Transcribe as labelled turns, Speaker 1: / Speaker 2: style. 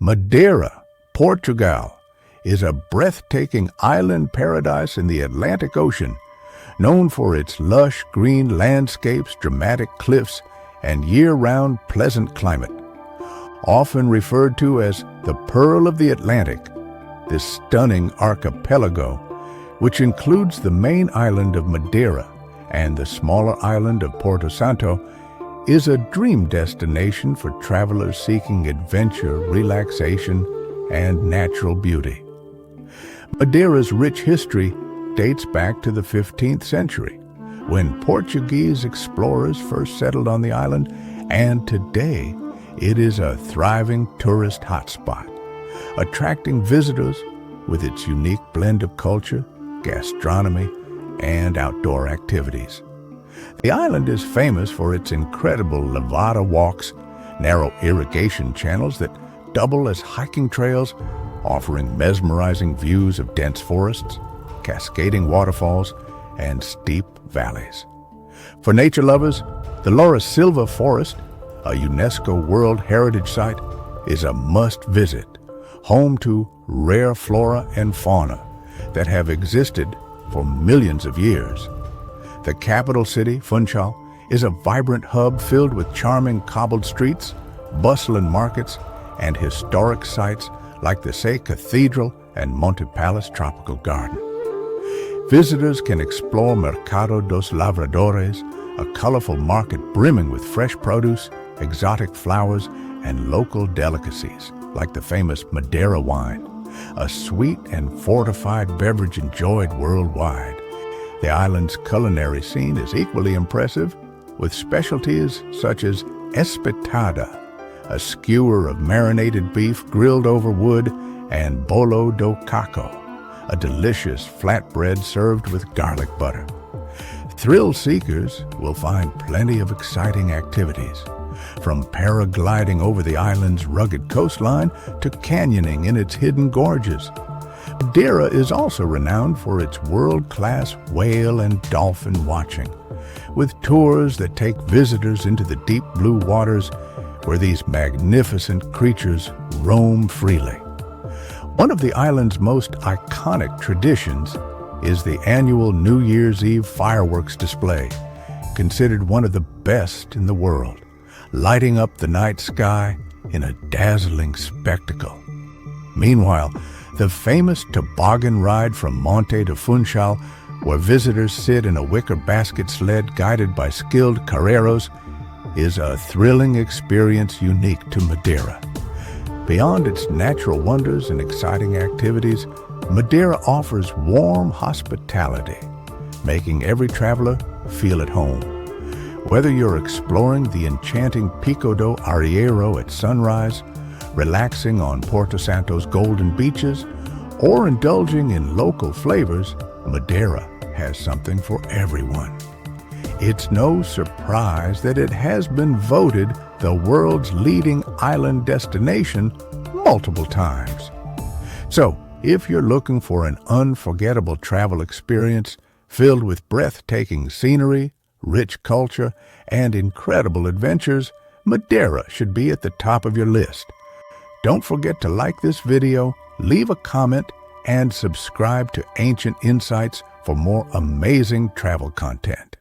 Speaker 1: Madeira, Portugal, is a breathtaking island paradise in the Atlantic Ocean, known for its lush green landscapes, dramatic cliffs, and year-round pleasant climate. Often referred to as the Pearl of the Atlantic, this stunning archipelago, which includes the main island of Madeira and the smaller island of Porto Santo, is a dream destination for travelers seeking adventure, relaxation, and natural beauty. Madeira's rich history dates back to the 15th century, when Portuguese explorers first settled on the island, and today it is a thriving tourist hotspot, attracting visitors with its unique blend of culture, gastronomy, and outdoor activities. The island is famous for its incredible Levada Walks, narrow irrigation channels that double as hiking trails, offering mesmerizing views of dense forests, cascading waterfalls, and steep valleys. For nature lovers, the Laura Silva Forest, a UNESCO World Heritage Site, is a must-visit, home to rare flora and fauna that have existed for millions of years. The capital city, Funchal, is a vibrant hub filled with charming cobbled streets, bustling markets, and historic sites like the Sé Cathedral and Monte Palace Tropical Garden. Visitors can explore Mercado dos Lavradores, a colorful market brimming with fresh produce, exotic flowers, and local delicacies like the famous Madeira wine, a sweet and fortified beverage enjoyed worldwide. The island's culinary scene is equally impressive, with specialties such as espetada, a skewer of marinated beef grilled over wood, and bolo do caco, a delicious flatbread served with garlic butter. Thrill seekers will find plenty of exciting activities, from paragliding over the island's rugged coastline to canyoning in its hidden gorges. Madeira is also renowned for its world-class whale and dolphin watching, with tours that take visitors into the deep blue waters where these magnificent creatures roam freely. One of the island's most iconic traditions is the annual New Year's Eve fireworks display, considered one of the best in the world, lighting up the night sky in a dazzling spectacle. Meanwhile, the famous Toboggan Ride from Monte to Funchal, where visitors sit in a wicker basket sled guided by skilled carreiros, is a thrilling experience unique to Madeira. Beyond its natural wonders and exciting activities, Madeira offers warm hospitality, making every traveler feel at home. Whether you're exploring the enchanting Pico do Arieiro at sunrise, relaxing on Porto Santo's golden beaches, or indulging in local flavors, Madeira has something for everyone. It's no surprise that it has been voted the world's leading island destination multiple times. So, if you're looking for an unforgettable travel experience filled with breathtaking scenery, rich culture, and incredible adventures, Madeira should be at the top of your list. Don't forget to like this video, leave a comment, and subscribe to Ancient Insights for more amazing travel content.